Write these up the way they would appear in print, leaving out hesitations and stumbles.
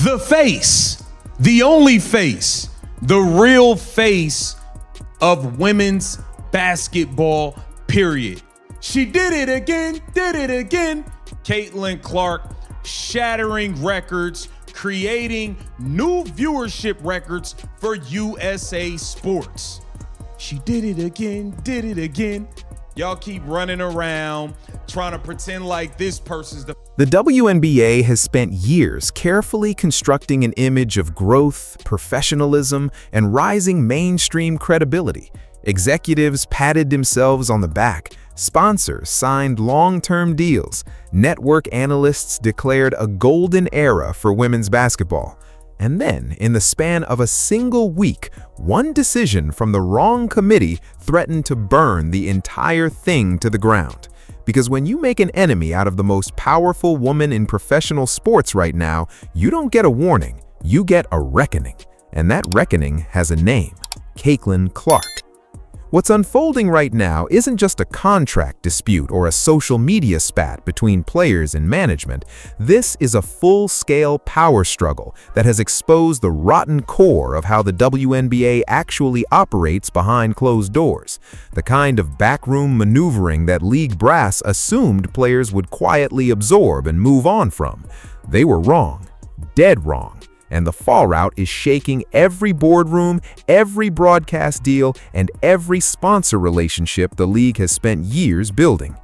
the face, the only face, the real face of women's basketball, period. She did it again, Caitlin Clark, shattering records, creating new viewership records for USA Sports. She did it again. Y'all keep running around trying to pretend like this person's the WNBA has spent years carefully constructing an image of growth, professionalism, and rising mainstream credibility. Executives patted themselves on the back, sponsors signed long-term deals, network analysts declared a golden era for women's basketball. And then, in the span of a single week, one decision from the wrong committee threatened to burn the entire thing to the ground. Because when you make an enemy out of the most powerful woman in professional sports right now, you don't get a warning, you get a reckoning. And that reckoning has a name: Caitlin Clark. What's unfolding right now isn't just a contract dispute or a social media spat between players and management. This is a full-scale power struggle that has exposed the rotten core of how the WNBA actually operates behind closed doors, the kind of backroom maneuvering that league brass assumed players would quietly absorb and move on from. They were wrong, dead wrong. And the fallout is shaking every boardroom, every broadcast deal, and every sponsor relationship the league has spent years building.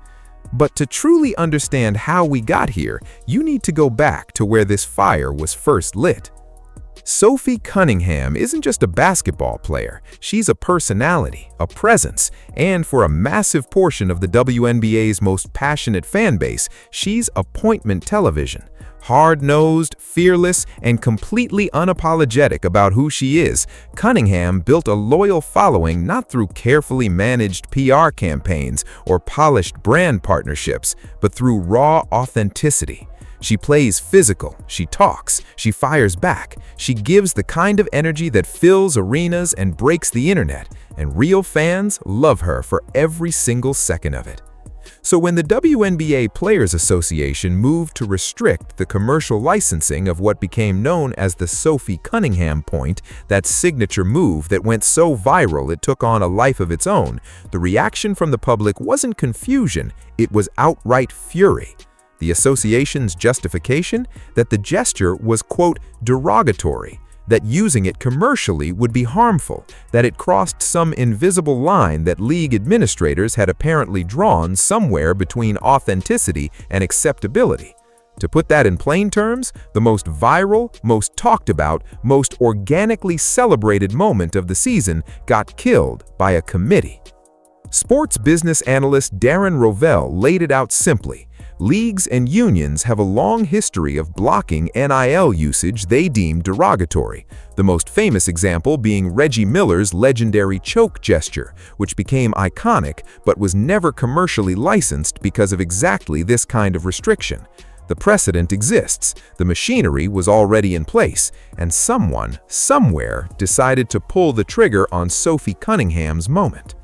But to truly understand how we got here, you need to go back to where this fire was first lit. Sophie Cunningham isn't just a basketball player, she's a personality, a presence, and for a massive portion of the WNBA's most passionate fan base, she's appointment television. Hard-nosed, fearless, and completely unapologetic about who she is, Cunningham built a loyal following not through carefully managed PR campaigns or polished brand partnerships, but through raw authenticity. She plays physical, she talks, she fires back, she gives the kind of energy that fills arenas and breaks the internet, and real fans love her for every single second of it. So when the WNBA Players Association moved to restrict the commercial licensing of what became known as the Sophie Cunningham point, that signature move that went so viral it took on a life of its own, the reaction from the public wasn't confusion, it was outright fury. The association's justification? That the gesture was, quote, derogatory, that using it commercially would be harmful, that it crossed some invisible line that league administrators had apparently drawn somewhere between authenticity and acceptability. To put that in plain terms, the most viral, most talked about, most organically celebrated moment of the season got killed by a committee. Sports business analyst Darren Rovell laid it out simply. Leagues and unions have a long history of blocking NIL usage they deem derogatory, the most famous example being Reggie Miller's legendary choke gesture, which became iconic but was never commercially licensed because of exactly this kind of restriction. The precedent exists, the machinery was already in place, and someone, somewhere, decided to pull the trigger on Sophie Cunningham's moment.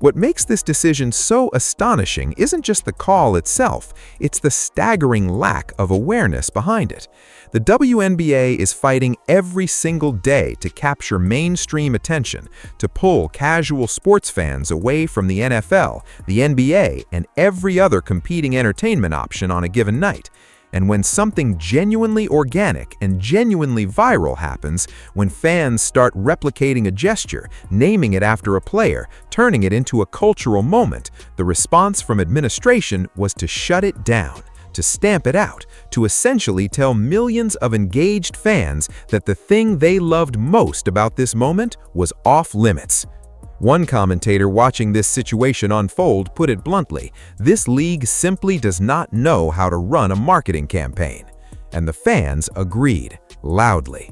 What makes this decision so astonishing isn't just the call itself, it's the staggering lack of awareness behind it. The WNBA is fighting every single day to capture mainstream attention, to pull casual sports fans away from the NFL, the NBA, and every other competing entertainment option on a given night. And when something genuinely organic and genuinely viral happens, when fans start replicating a gesture, naming it after a player, turning it into a cultural moment, the response from administration was to shut it down, to stamp it out, to essentially tell millions of engaged fans that the thing they loved most about this moment was off limits. One commentator watching this situation unfold put it bluntly, this league simply does not know how to run a marketing campaign. And the fans agreed, loudly.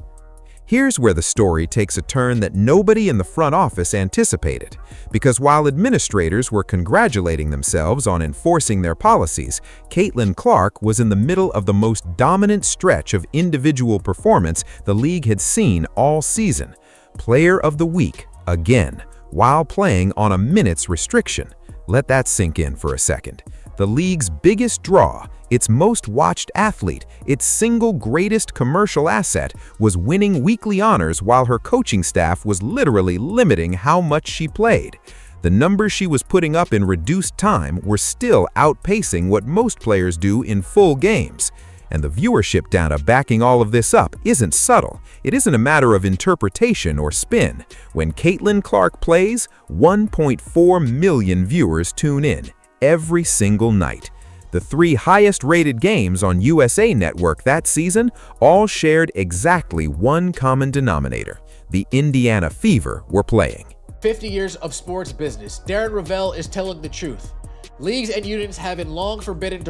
Here's where the story takes a turn that nobody in the front office anticipated, because while administrators were congratulating themselves on enforcing their policies, Caitlin Clark was in the middle of the most dominant stretch of individual performance the league had seen all season. Player of the Week, again, while playing on a minutes restriction. Let that sink in for a second. The The league's biggest draw, its most watched athlete, its single greatest commercial asset, was winning weekly honors while her coaching staff was literally limiting how much she played. The numbers she was putting up in reduced time were still outpacing what most players do in full games. And the viewership data backing all of this up isn't subtle. It isn't a matter of interpretation or spin. When Caitlin Clark plays, 1.4 million viewers tune in every single night. The 3 highest-rated games on USA Network that season all shared exactly one common denominator. The Indiana Fever were playing. 50 years of sports business. Darren Rovell is telling the truth. Leagues and unions have been long forbidden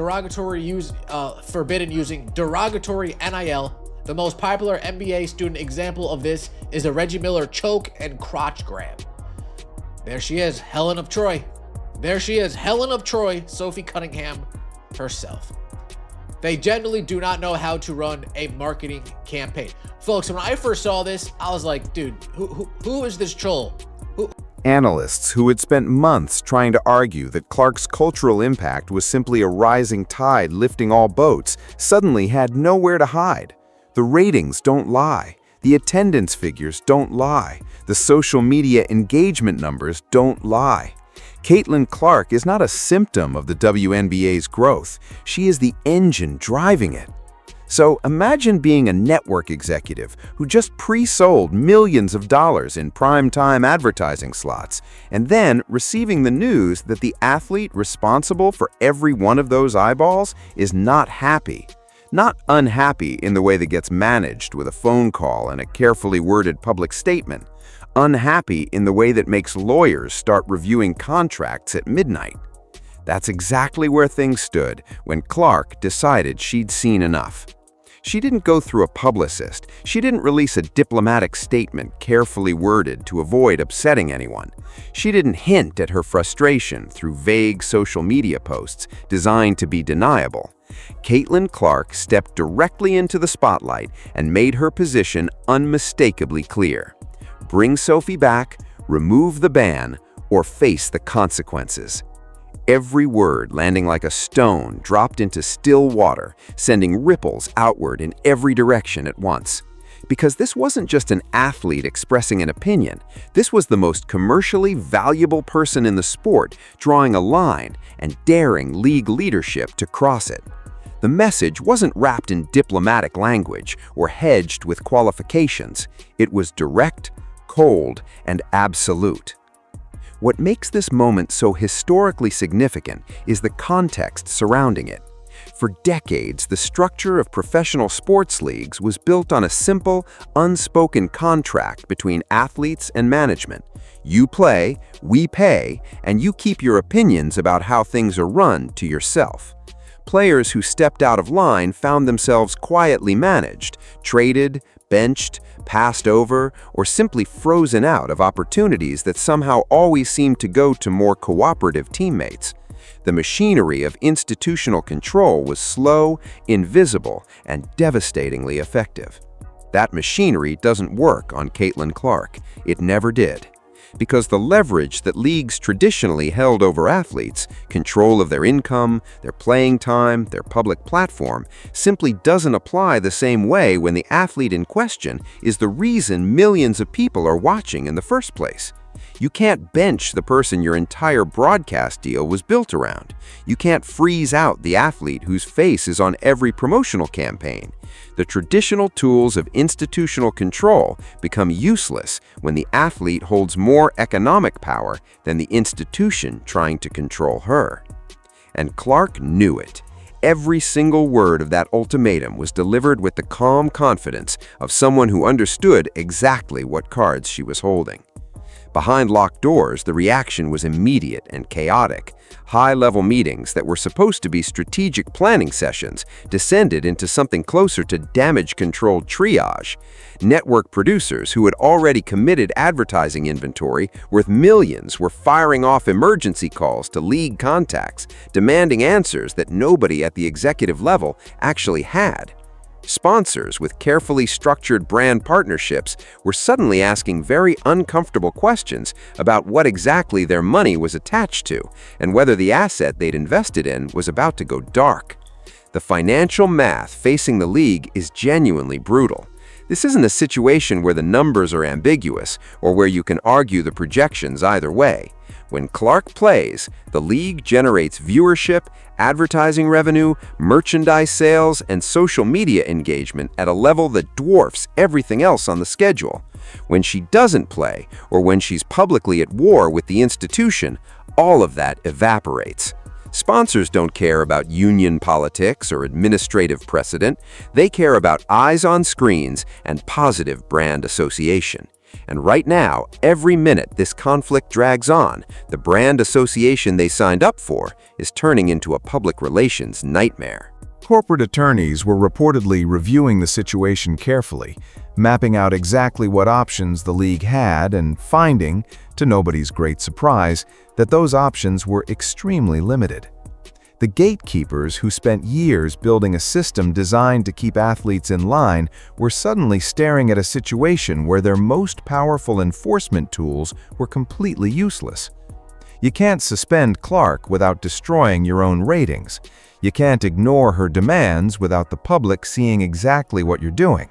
using derogatory NIL. The most popular NBA student example of this is the Reggie Miller choke and crotch grab. There she is, Helen of Troy. There she is, Helen of Troy, Sophie Cunningham herself. They generally do not know how to run a marketing campaign. Folks, when I first saw this, I was like, dude, who is this troll? Analysts who had spent months trying to argue that Clark's cultural impact was simply a rising tide lifting all boats suddenly had nowhere to hide. The ratings don't lie. The attendance figures don't lie. The social media engagement numbers don't lie. Caitlin Clark is not a symptom of the WNBA's growth. She is the engine driving it. So imagine being a network executive who just pre-sold millions of dollars in prime-time advertising slots, and then receiving the news that the athlete responsible for every one of those eyeballs is not happy. Not unhappy in the way that gets managed with a phone call and a carefully worded public statement. Unhappy in the way that makes lawyers start reviewing contracts at midnight. That's exactly where things stood when Clark decided she'd seen enough. She didn't go through a publicist. She didn't release a diplomatic statement carefully worded to avoid upsetting anyone. She didn't hint at her frustration through vague social media posts designed to be deniable. Caitlin Clark stepped directly into the spotlight and made her position unmistakably clear. Bring Sophie back, remove the ban, or face the consequences. Every word landing like a stone dropped into still water, sending ripples outward in every direction at once. Because this wasn't just an athlete expressing an opinion. This was the most commercially valuable person in the sport, drawing a line and daring league leadership to cross it. The message wasn't wrapped in diplomatic language or hedged with qualifications. It was direct, cold, and absolute. What makes this moment so historically significant is the context surrounding it. For decades, the structure of professional sports leagues was built on a simple, unspoken contract between athletes and management. You play, we pay, and you keep your opinions about how things are run to yourself. Players who stepped out of line found themselves quietly managed, traded, benched, passed over, or simply frozen out of opportunities that somehow always seemed to go to more cooperative teammates. The machinery of institutional control was slow, invisible, and devastatingly effective. That machinery doesn't work on Caitlin Clark. It never did. Because the leverage that leagues traditionally held over athletes, control of their income, their playing time, their public platform, simply doesn't apply the same way when the athlete in question is the reason millions of people are watching in the first place. You can't bench the person your entire broadcast deal was built around. You can't freeze out the athlete whose face is on every promotional campaign. The traditional tools of institutional control become useless when the athlete holds more economic power than the institution trying to control her. And Clark knew it. Every single word of that ultimatum was delivered with the calm confidence of someone who understood exactly what cards she was holding. Behind locked doors, the reaction was immediate and chaotic. High-level meetings that were supposed to be strategic planning sessions descended into something closer to damage-controlled triage. Network producers who had already committed advertising inventory worth millions were firing off emergency calls to league contacts, demanding answers that nobody at the executive level actually had. Sponsors with carefully structured brand partnerships were suddenly asking very uncomfortable questions about what exactly their money was attached to and whether the asset they'd invested in was about to go dark. The financial math facing the league is genuinely brutal. This isn't a situation where the numbers are ambiguous or where you can argue the projections either way. When Clark plays, the league generates viewership, advertising revenue, merchandise sales, and social media engagement at a level that dwarfs everything else on the schedule. When she doesn't play, or when she's publicly at war with the institution, all of that evaporates. Sponsors don't care about union politics or administrative precedent. They care about eyes on screens and positive brand association. And right now, every minute this conflict drags on, the brand association they signed up for is turning into a public relations nightmare. Corporate attorneys were reportedly reviewing the situation carefully, mapping out exactly what options the league had and finding, to nobody's great surprise, that those options were extremely limited. The gatekeepers who spent years building a system designed to keep athletes in line were suddenly staring at a situation where their most powerful enforcement tools were completely useless. You can't suspend Clark without destroying your own ratings. You can't ignore her demands without the public seeing exactly what you're doing.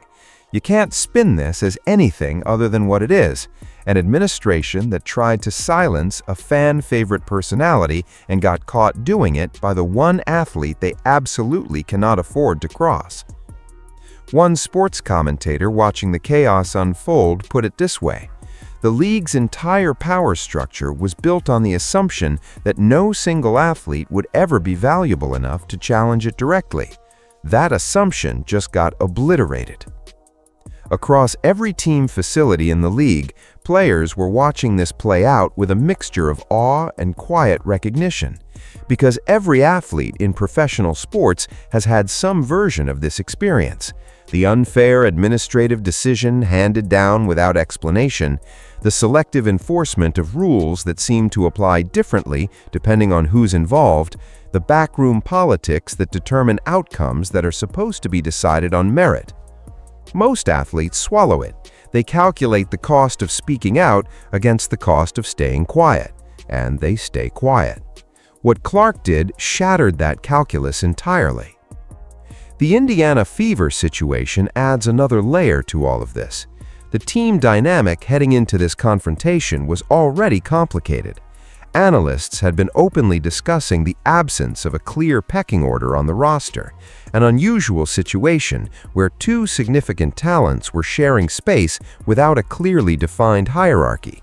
You can't spin this as anything other than what it is, an administration that tried to silence a fan-favorite personality and got caught doing it by the one athlete they absolutely cannot afford to cross. One sports commentator watching the chaos unfold put it this way: the league's entire power structure was built on the assumption that no single athlete would ever be valuable enough to challenge it directly. That assumption just got obliterated. Across every team facility in the league, players were watching this play out with a mixture of awe and quiet recognition, because every athlete in professional sports has had some version of this experience. The unfair administrative decision handed down without explanation, the selective enforcement of rules that seem to apply differently depending on who's involved, the backroom politics that determine outcomes that are supposed to be decided on merit. Most athletes swallow it. They calculate the cost of speaking out against the cost of staying quiet, and they stay quiet. What Clark did shattered that calculus entirely. The Indiana Fever situation adds another layer to all of this. The team dynamic heading into this confrontation was already complicated. Analysts had been openly discussing the absence of a clear pecking order on the roster, an unusual situation where two significant talents were sharing space without a clearly defined hierarchy.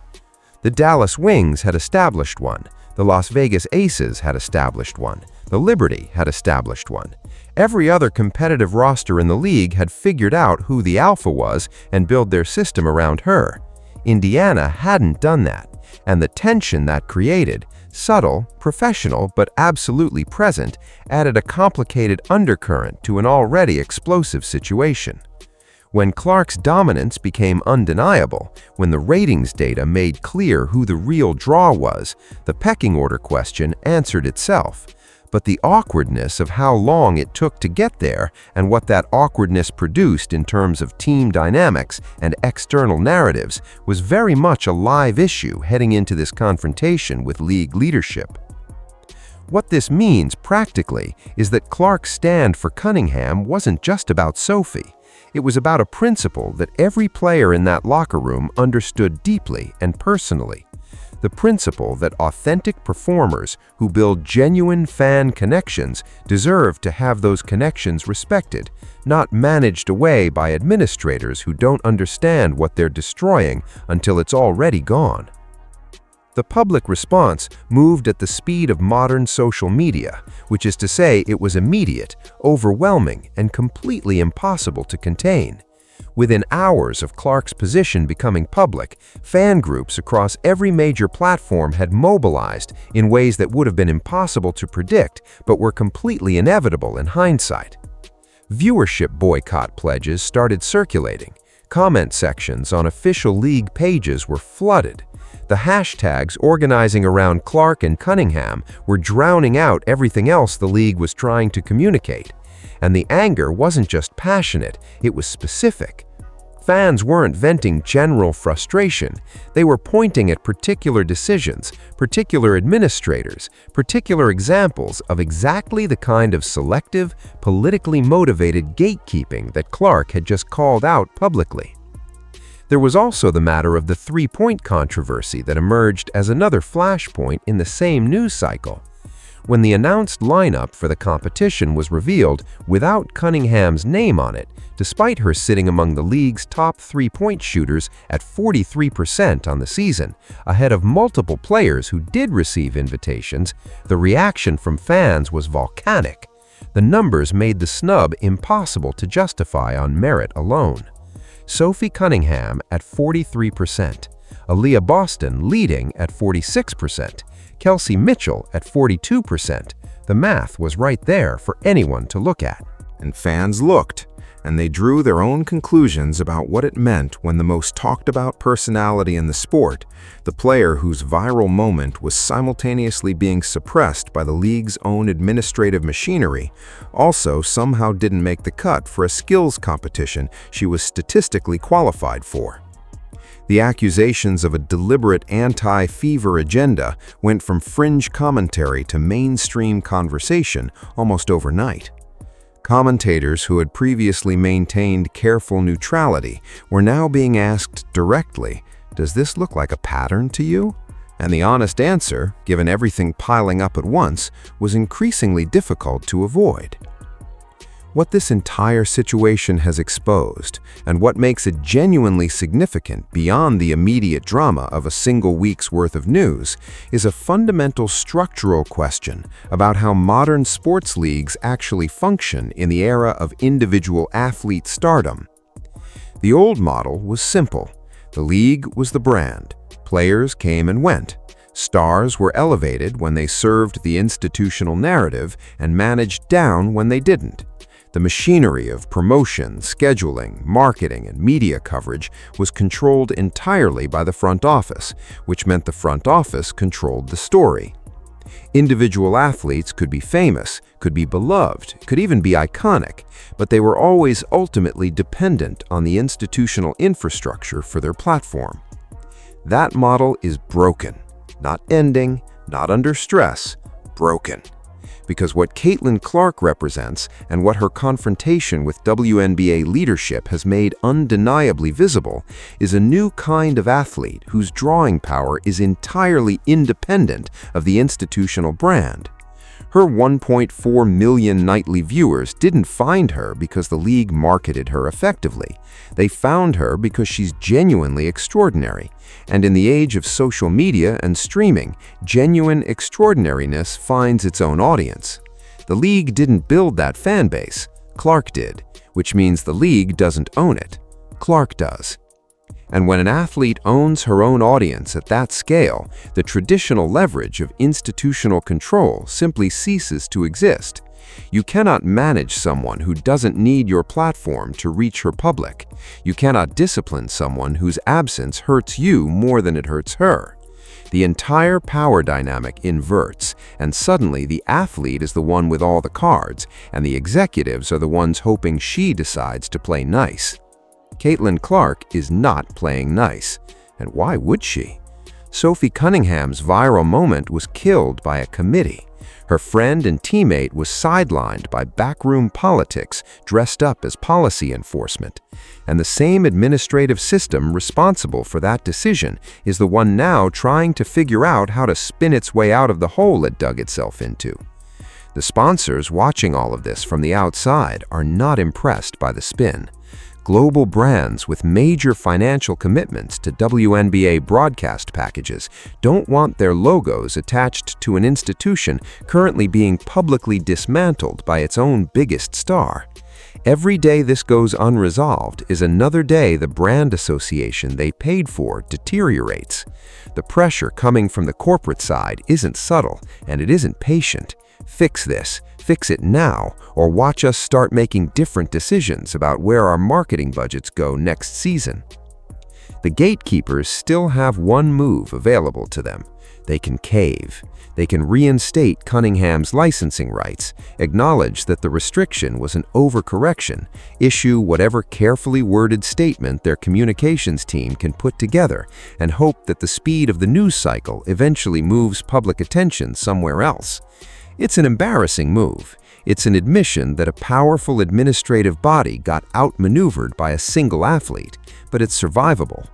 The Dallas Wings had established one, the Las Vegas Aces had established one, the Liberty had established one. Every other competitive roster in the league had figured out who the alpha was and built their system around her. Indiana hadn't done that, and the tension that created, subtle, professional, but absolutely present, added a complicated undercurrent to an already explosive situation. When Clark's dominance became undeniable, when the ratings data made clear who the real draw was, the pecking order question answered itself. But the awkwardness of how long it took to get there and what that awkwardness produced in terms of team dynamics and external narratives was very much a live issue heading into this confrontation with league leadership. What this means practically is that Clark's stand for Cunningham wasn't just about Sophie. It was about a principle that every player in that locker room understood deeply and personally. The principle that authentic performers who build genuine fan connections deserve to have those connections respected, not managed away by administrators who don't understand what they're destroying until it's already gone. The public response moved at the speed of modern social media, which is to say it was immediate, overwhelming, and completely impossible to contain. Within hours of Clark's position becoming public, fan groups across every major platform had mobilized in ways that would have been impossible to predict but were completely inevitable in hindsight. Viewership boycott pledges started circulating. Comment sections on official league pages were flooded. The hashtags organizing around Clark and Cunningham were drowning out everything else the league was trying to communicate. And the anger wasn't just passionate, it was specific. Fans weren't venting general frustration. They were pointing at particular decisions, particular administrators, particular examples of exactly the kind of selective, politically motivated gatekeeping that Clark had just called out publicly. There was also the matter of the three-point controversy that emerged as another flashpoint in the same news cycle. When the announced lineup for the competition was revealed without Cunningham's name on it, despite her sitting among the league's top three-point shooters at 43% on the season, ahead of multiple players who did receive invitations, the reaction from fans was volcanic. The numbers made the snub impossible to justify on merit alone. Sophie Cunningham at 43%, Aaliyah Boston leading at 46%, Kelsey Mitchell at 42%. The math was right there for anyone to look at. And fans looked, and they drew their own conclusions about what it meant when the most talked about personality in the sport, the player whose viral moment was simultaneously being suppressed by the league's own administrative machinery, also somehow didn't make the cut for a skills competition she was statistically qualified for. The accusations of a deliberate anti-fever agenda went from fringe commentary to mainstream conversation almost overnight. Commentators who had previously maintained careful neutrality were now being asked directly, "Does this look like a pattern to you?" And the honest answer, given everything piling up at once, was increasingly difficult to avoid. What this entire situation has exposed, and what makes it genuinely significant beyond the immediate drama of a single week's worth of news, is a fundamental structural question about how modern sports leagues actually function in the era of individual athlete stardom. The old model was simple. The league was the brand. Players came and went. Stars were elevated when they served the institutional narrative and managed down when they didn't. The machinery of promotion, scheduling, marketing, and media coverage was controlled entirely by the front office, which meant the front office controlled the story. Individual athletes could be famous, could be beloved, could even be iconic, but they were always ultimately dependent on the institutional infrastructure for their platform. That model is broken, not ending, not under stress, broken. Because what Caitlin Clark represents and what her confrontation with WNBA leadership has made undeniably visible is a new kind of athlete whose drawing power is entirely independent of the institutional brand. Her 1.4 million nightly viewers didn't find her because the league marketed her effectively. They found her because she's genuinely extraordinary. And in the age of social media and streaming, genuine extraordinariness finds its own audience. The league didn't build that fan base. Clark did, which means the league doesn't own it. Clark does. And when an athlete owns her own audience at that scale, the traditional leverage of institutional control simply ceases to exist. You cannot manage someone who doesn't need your platform to reach her public. You cannot discipline someone whose absence hurts you more than it hurts her. The entire power dynamic inverts, and suddenly the athlete is the one with all the cards, and the executives are the ones hoping she decides to play nice. Caitlin Clark is not playing nice. And why would she? Sophie Cunningham's viral moment was killed by a committee. Her friend and teammate was sidelined by backroom politics dressed up as policy enforcement. And the same administrative system responsible for that decision is the one now trying to figure out how to spin its way out of the hole it dug itself into. The sponsors watching all of this from the outside are not impressed by the spin. Global brands with major financial commitments to WNBA broadcast packages don't want their logos attached to an institution currently being publicly dismantled by its own biggest star. Every day this goes unresolved is another day the brand association they paid for deteriorates. The pressure coming from the corporate side isn't subtle, and it isn't patient. Fix this. Fix it now, or watch us start making different decisions about where our marketing budgets go next season. The gatekeepers still have one move available to them. They can cave. They can reinstate Cunningham's licensing rights, acknowledge that the restriction was an overcorrection, issue whatever carefully worded statement their communications team can put together, and hope that the speed of the news cycle eventually moves public attention somewhere else. It's an embarrassing move. It's an admission that a powerful administrative body got outmaneuvered by a single athlete, but it's survivable.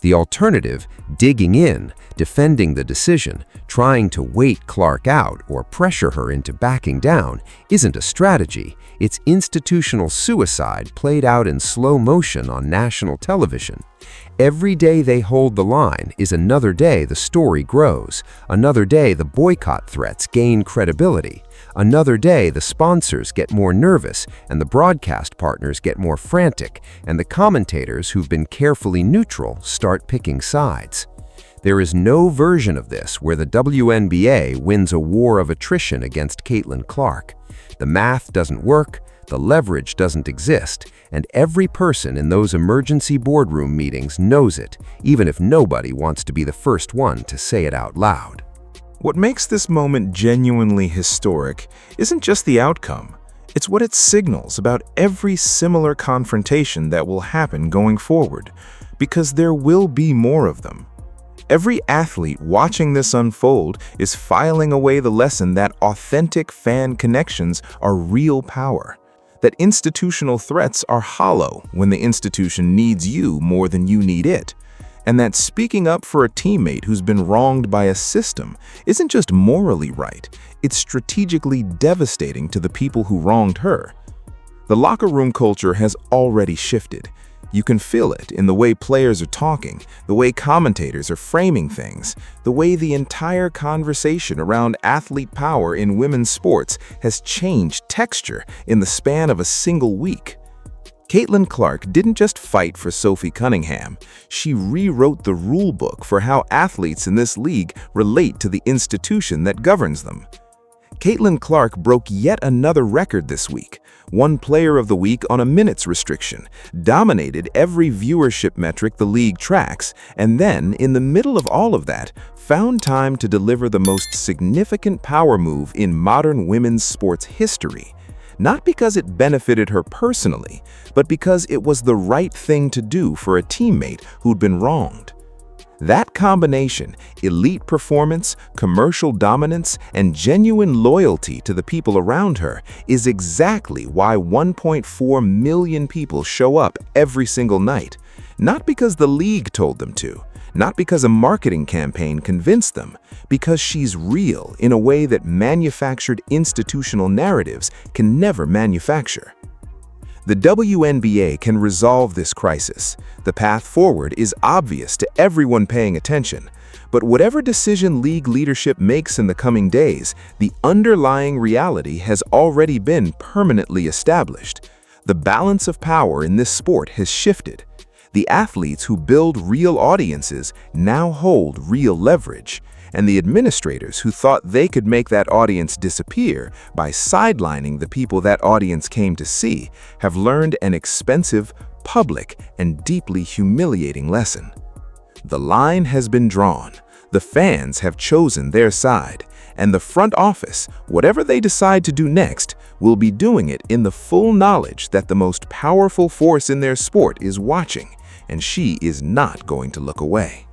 The alternative, digging in, defending the decision, trying to wait Clark out or pressure her into backing down, isn't a strategy. It's institutional suicide played out in slow motion on national television. Every day they hold the line is another day the story grows, another day the boycott threats gain credibility, another day the sponsors get more nervous and the broadcast partners get more frantic, and the commentators who've been carefully neutral start picking sides. There is no version of this where the WNBA wins a war of attrition against Caitlin Clark. The math doesn't work, the leverage doesn't exist, and every person in those emergency boardroom meetings knows it, even if nobody wants to be the first one to say it out loud. What makes this moment genuinely historic isn't just the outcome. It's what it signals about every similar confrontation that will happen going forward, because there will be more of them. Every athlete watching this unfold is filing away the lesson that authentic fan connections are real power, that institutional threats are hollow when the institution needs you more than you need it, and that speaking up for a teammate who's been wronged by a system isn't just morally right, it's strategically devastating to the people who wronged her. The locker room culture has already shifted. You can feel it in the way players are talking, the way commentators are framing things, the way the entire conversation around athlete power in women's sports has changed texture in the span of a single week. Caitlin Clark didn't just fight for Sophie Cunningham, she rewrote the rule book for how athletes in this league relate to the institution that governs them. Caitlin Clark broke yet another record this week, won Player of the Week on a minutes restriction, dominated every viewership metric the league tracks, and then, in the middle of all of that, found time to deliver the most significant power move in modern women's sports history. Not because it benefited her personally, but because it was the right thing to do for a teammate who'd been wronged. That combination, elite performance, commercial dominance, and genuine loyalty to the people around her, is exactly why 1.4 million people show up every single night. Not because the league told them to, not because a marketing campaign convinced them, because she's real in a way that manufactured institutional narratives can never manufacture. The WNBA can resolve this crisis. The path forward is obvious to everyone paying attention. But whatever decision league leadership makes in the coming days, the underlying reality has already been permanently established. The balance of power in this sport has shifted. The athletes who build real audiences now hold real leverage. And the administrators who thought they could make that audience disappear by sidelining the people that audience came to see have learned an expensive, public, and deeply humiliating lesson. The line has been drawn, the fans have chosen their side, and the front office, whatever they decide to do next, will be doing it in the full knowledge that the most powerful force in their sport is watching, and she is not going to look away.